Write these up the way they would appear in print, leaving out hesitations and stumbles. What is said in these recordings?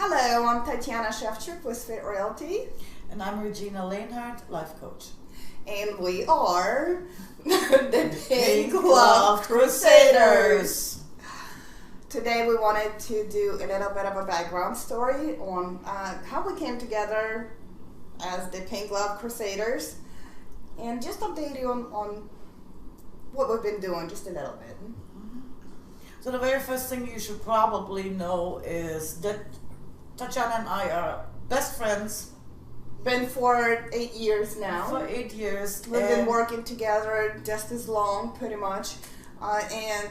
Hello, I'm Tatiana Shevchuk with Fit Realty. And I'm Regina Lenhard, life coach. And we are the Pink Gloved Crusaders. Today we wanted to do a little bit of a background story on how we came together as the Pink Gloved Crusaders and just update you on what we've been doing just a little bit. So the very first thing you should probably know is that Tatiana and I are best friends. Been for 8 years now. For 8 years. We've been working together just as long, pretty much. And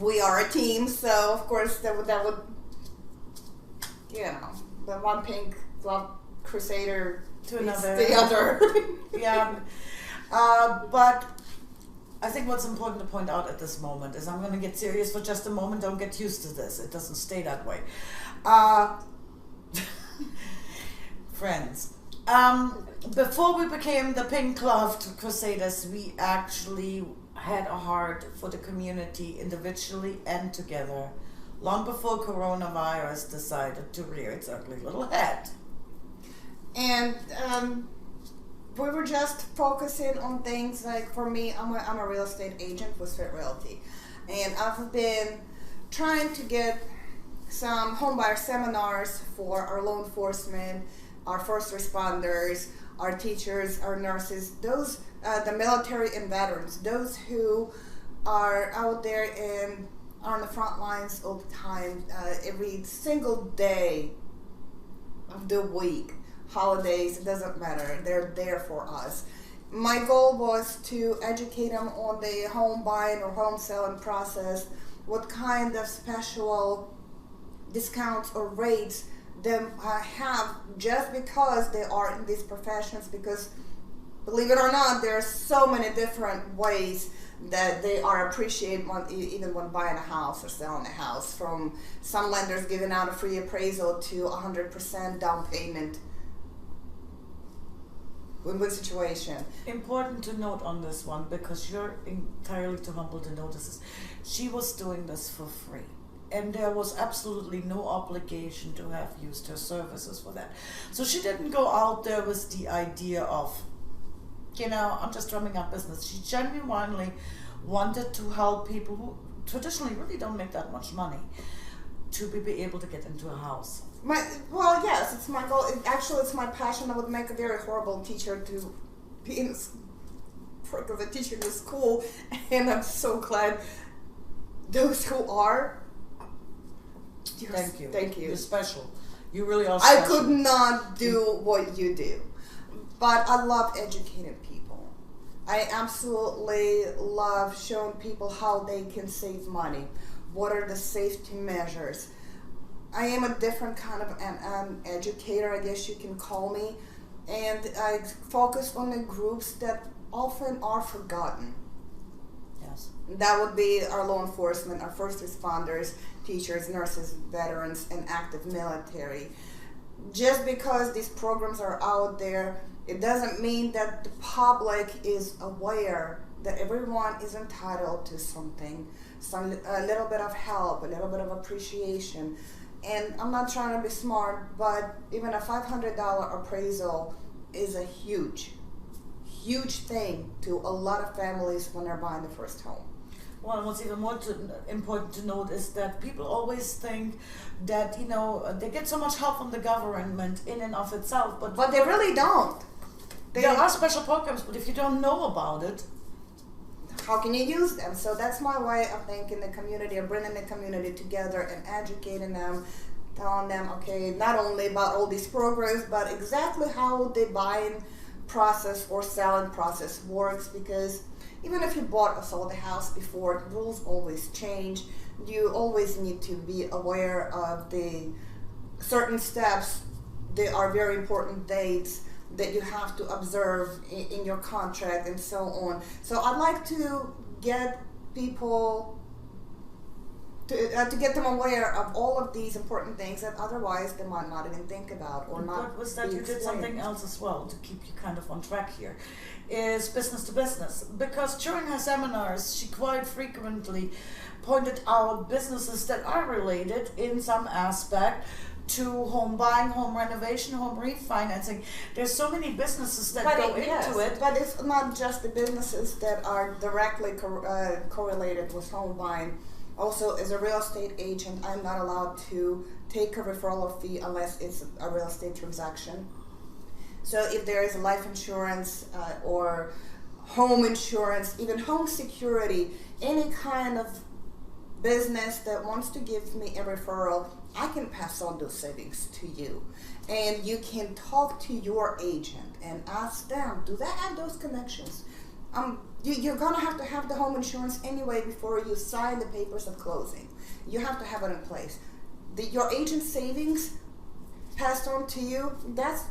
we are a team, so of course that would you know, the one Pink Gloved Crusader to another. The other. Yeah. But I think what's important to point out at this moment is I'm going to get serious for just a moment. Don't get used to this. It doesn't stay that way. Friends. Before we became the Pink Gloved Crusaders, we actually had a heart for the community individually and together, long before coronavirus decided to rear its ugly little head. And we were just focusing on things like, for me, I'm a real estate agent with Fit Realty, and I've been trying to get some homebuyer seminars for our law enforcement, our first responders, our teachers, our nurses, those the military and veterans, those who are out there and are on the front lines all the time, every single day of the week. Holidays, it doesn't matter, they're there for us. My goal was to educate them on the home buying or home selling process, what kind of special discounts or rates they have just because they are in these professions, because believe it or not, there are so many different ways that they are appreciated even when buying a house or selling a house, from some lenders giving out a free appraisal to 100% down payment. Win-win situation. Important to note on this one, because you're entirely too humble to notice this. She was doing this for free, and there was absolutely no obligation to have used her services for that. So she didn't go out there with the idea of, you know, I'm just drumming up business. She genuinely wanted to help people who traditionally really don't make that much money to be able to get into a house. Well, yes, it's my goal. It's my passion. I would make a very horrible teacher to be in a teacher in the school, and I'm so glad those who are. Thank you. Thank you. You're special. You really are special. I could not do what you do, but I love educating people. I absolutely love showing people how they can save money. What are the safety measures? I am a different kind of an educator, I guess you can call me, and I focus on the groups that often are forgotten. Yes. That would be our law enforcement, our first responders, teachers, nurses, veterans, and active military. Just because these programs are out there, it doesn't mean that the public is aware that everyone is entitled to something, a little bit of help, a little bit of appreciation. And I'm not trying to be smart, but even a $500 appraisal is a huge thing to a lot of families when they're buying the first home. Well, and what's even more important to note is that people always think that, you know, they get so much help from the government in and of itself, but they really don't. There are special programs, but if you don't know about it, how can you use them? So that's my way of thinking the community, of bringing the community together and educating them, telling them, okay, not only about all these programs, but exactly how the buying process or selling process works, because even if you bought or sold a house before, rules always change. You always need to be aware of the certain steps. There are very important dates that you have to observe in your contract and so on. So I'd like to get people to get them aware of all of these important things that otherwise they might not even think about or not. What was that? You did something else as well to keep you kind of on track here, is business to business. Because during her seminars, she quite frequently pointed out businesses that are related in some aspect to home buying, home renovation, home refinancing. There's so many businesses that go into it. But it's not just the businesses that are directly correlated with home buying. Also, as a real estate agent, I'm not allowed to take a referral fee unless it's a real estate transaction. So if there is life insurance or home insurance, even home security, any kind of business that wants to give me a referral, I can pass on those savings to you. And you can talk to your agent and ask them, do they have those connections? You're going to have the home insurance anyway before you sign the papers of closing. You have to have it in place. Your agent savings passed on to you, that's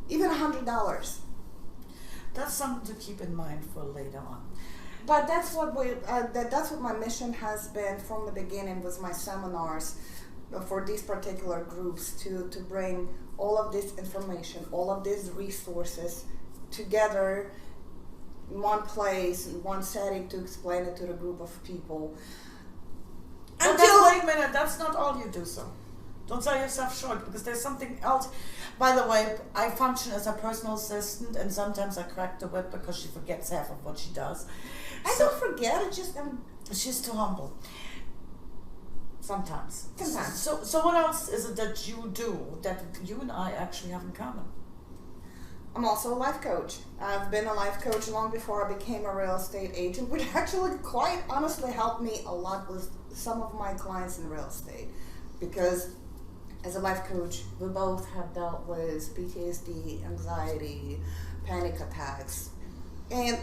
even $100. That's something to keep in mind for later on. But that's what that's what my mission has been from the beginning with my seminars for these particular groups, to bring all of this information, all of these resources together in one place, in one setting, to explain it to the group of people. But wait a minute, that's not all you do, so don't sell yourself short, because there's something else. By the way, I function as a personal assistant, and sometimes I crack the whip because she forgets half of what she does. I don't forget, it's just she's too humble. Sometimes. Sometimes. So what else is it that you do that you and I actually have in common? I'm also a life coach. I've been a life coach long before I became a real estate agent, which actually quite honestly helped me a lot with some of my clients in real estate. Because as a life coach, we both have dealt with PTSD, anxiety, panic attacks. And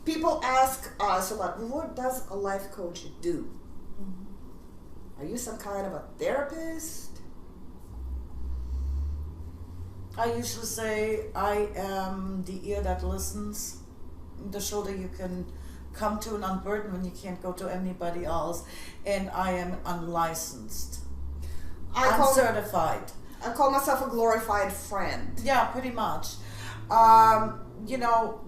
people ask us a lot, what does a life coach do? Mm-hmm. Are you some kind of a therapist? I usually say I am the ear that listens, the shoulder you can come to and unburden when you can't go to anybody else, and I am unlicensed. Uncertified. I call myself a glorified friend. Yeah, pretty much.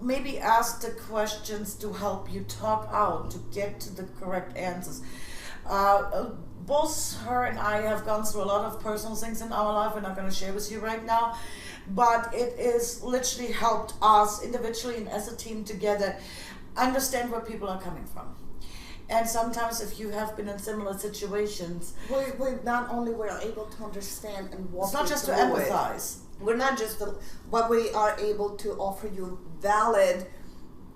Maybe ask the questions to help you talk out, to get to the correct answers. Both her and I have gone through a lot of personal things in our life we're not going to share with you right now, but it is literally helped us individually and as a team together understand where people are coming from. And sometimes if you have been in similar situations, we not only were able to understand and walk. It's not just to empathize. We're not just, but we are able to offer you valid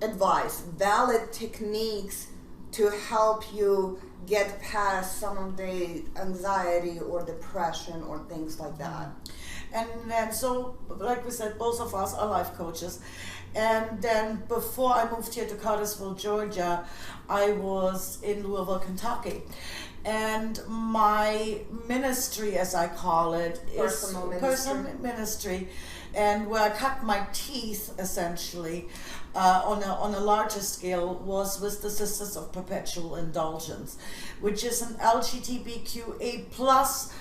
advice, valid techniques to help you get past some of the anxiety or depression or things like that. And then, so like we said, both of us are life coaches. And then before I moved here to Cartersville, Georgia, I was in Louisville, Kentucky. And my ministry, as I call it, is personal ministry, and where I cut my teeth, essentially, on a larger scale, was with the Sisters of Perpetual Indulgence, which is an LGBTQA plus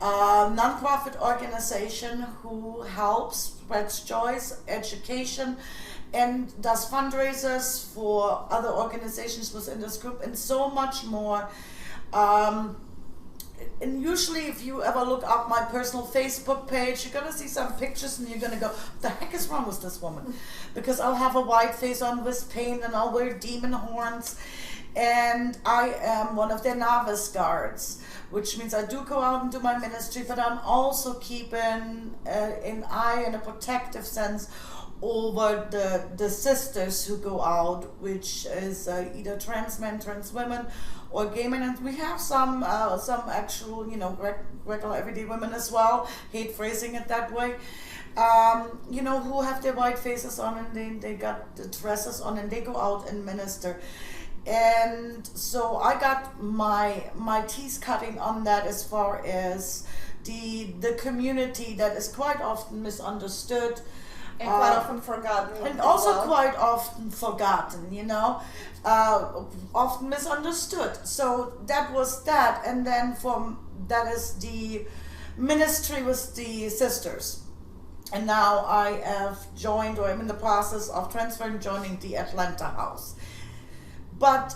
nonprofit organization who helps, spreads joy, education, and does fundraisers for other organizations within this group, and so much more. And usually if you ever look up my personal Facebook page, you're going to see some pictures and you're going to go, what the heck is wrong with this woman? Because I'll have a white face on with pain and I'll wear demon horns. And I am one of their novice guards, which means I do go out and do my ministry, but I'm also keeping an eye and a protective sense over the sisters who go out, which is either trans men, trans women, or gay men, and we have some actual, regular everyday women as well. Hate phrasing it that way. Who have their white faces on and they got the dresses on and they go out and minister. And so I got my teeth cutting on that as far as the community that is quite often misunderstood. And quite often forgotten. And also quite often forgotten, often misunderstood. So that was that. And then that is the ministry with the sisters. And now I have joined, or I'm in the process of joining the Atlanta house. But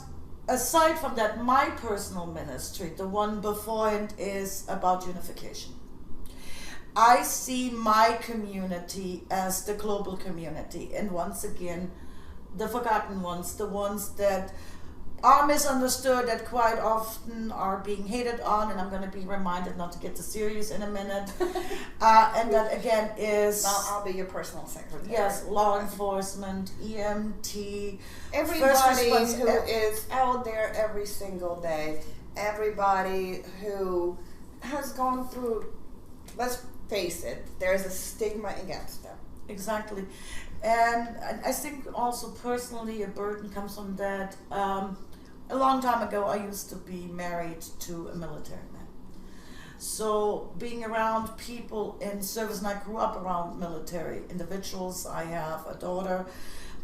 aside from that, my personal ministry, the one beforehand, is about unification. I see my community as the global community, and once again, the forgotten ones, the ones that are misunderstood, that quite often are being hated on, and I'm going to be reminded not to get too serious in a minute. And that again is... I'll be your personal secretary. Yes, law enforcement, EMT, everybody who is out there every single day, everybody who has gone through, let's face it, there's a stigma against them. Exactly. And I think also personally a burden comes from that. A long time ago I used to be married to a military man. So being around people in service, and I grew up around military individuals. I have a daughter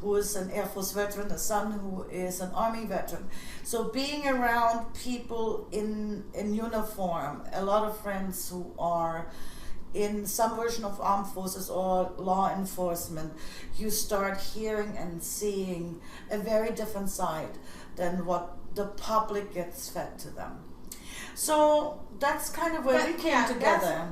who is an Air Force veteran, a son who is an Army veteran. So being around people in uniform, a lot of friends who are in some version of armed forces or law enforcement, you start hearing and seeing a very different side than what the public gets fed to them. So that's kind of where we came together.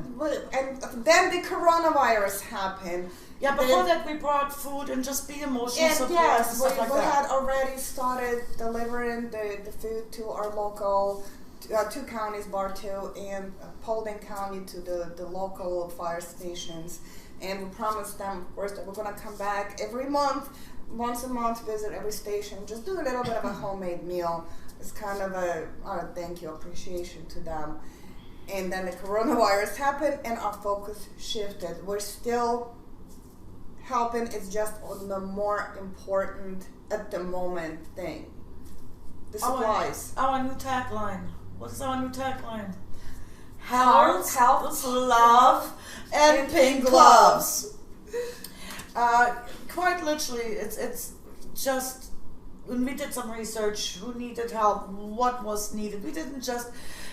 And then the coronavirus happened. Yeah, before that we brought food and just be emotional support and stuff like that. We had already started delivering the food to our local, 2 counties, Bartow and Paulding County, to the local fire stations. And we promised them, of course, that we're going to come back every month, once a month, visit every station, just do a little bit of a homemade meal. It's kind of a thank you, appreciation to them. And then the coronavirus happened and our focus shifted. We're still helping, it's just on the more important at the moment thing. The supplies. Our new tagline. What is our new tagline? Health, love, and pink gloves. Quite literally, it's just, when we did some research, who needed help, what was needed. We didn't just,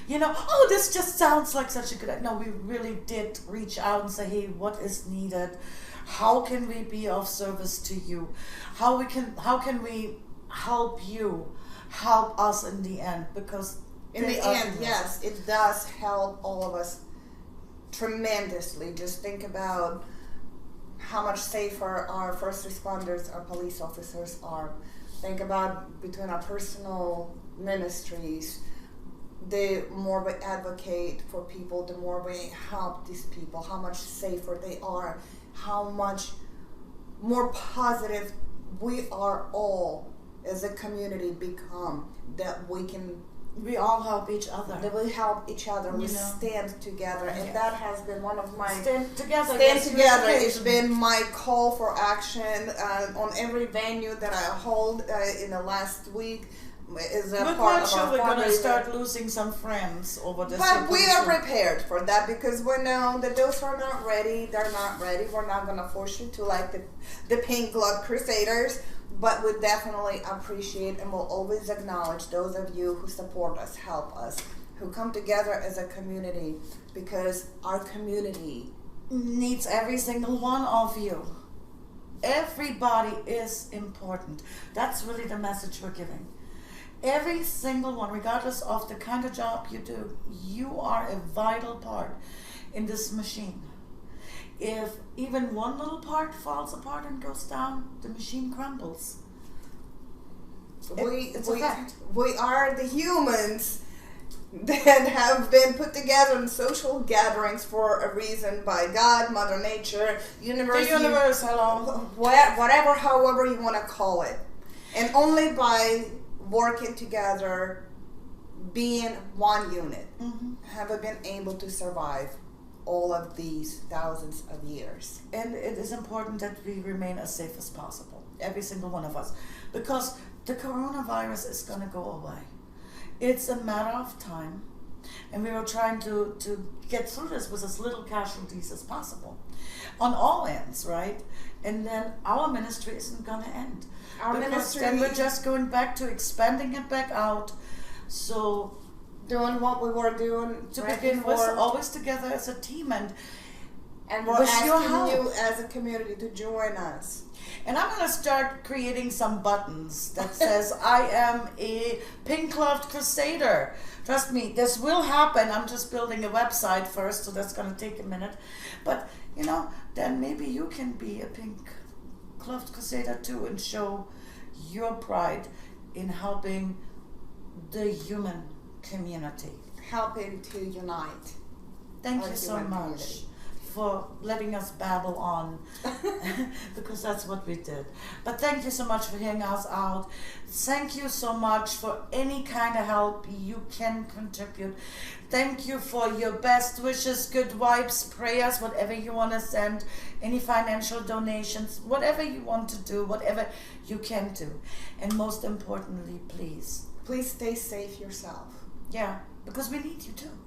oh, this just sounds like such a good idea. No, we really did reach out and say, hey, what is needed? How can we be of service to you? How can we help you help us in the end? Because in the end, yes, it does help all of us tremendously. Just think about how much safer our first responders, our police officers are. Think about between our personal ministries, the more we advocate for people, the more we help these people, how much safer they are, how much more positive we are all as a community become, that we all help each other. That we help each other. We stand together, and that has been one of my stand together. It's been my call for action on every venue that I hold in the last week. Is a we're part quite of sure our we're going to fundraising. Start losing some friends over this. But we are prepared for that, because we know that those who are not ready, they're not ready. We're not going to force you to like the Pink Gloved Crusaders. But we definitely appreciate and will always acknowledge those of you who support us, help us, who come together as a community, because our community needs every single one of you. Everybody is important. That's really the message we're giving. Every single one, regardless of the kind of job you do, you are a vital part in this machine. If even one little part falls apart and goes down, the machine crumbles. It's a fact. We are the humans that have been put together in social gatherings for a reason by God, Mother Nature, universe. The universe, hello. Whatever, however you want to call it. And only by working together, being one unit, have we been able to survive all of these thousands of years. And it is important that we remain as safe as possible, every single one of us, because the coronavirus is going to go away. It's a matter of time, and we are trying to get through this with as little casualties as possible on all ends, right? And then our ministry isn't going to end. Then we're just going back to expanding it back out. So doing what we were doing to begin with, always together as a team. And And we're asking you as a community to join us. And I'm going to start creating some buttons that says, I am a Pink Gloved Crusader. Trust me, this will happen. I'm just building a website first, so that's going to take a minute. But, you know, then maybe you can be a Pink Gloved Crusader too and show your pride in helping the human community. Helping to unite. Thank you so much for letting us babble on, because that's what we did. But thank you so much for hearing us out. Thank you so much for any kind of help you can contribute. Thank you for your best wishes, good vibes, prayers, whatever you want to send, any financial donations, whatever you want to do, whatever you can do. And most importantly, please. Please stay safe yourself. Yeah, because we need you too.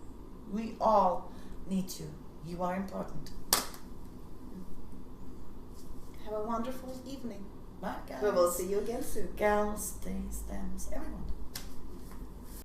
We all need you. You are important. Have a wonderful evening. Bye, guys. We will see you again soon. Gals, days, stems, everyone.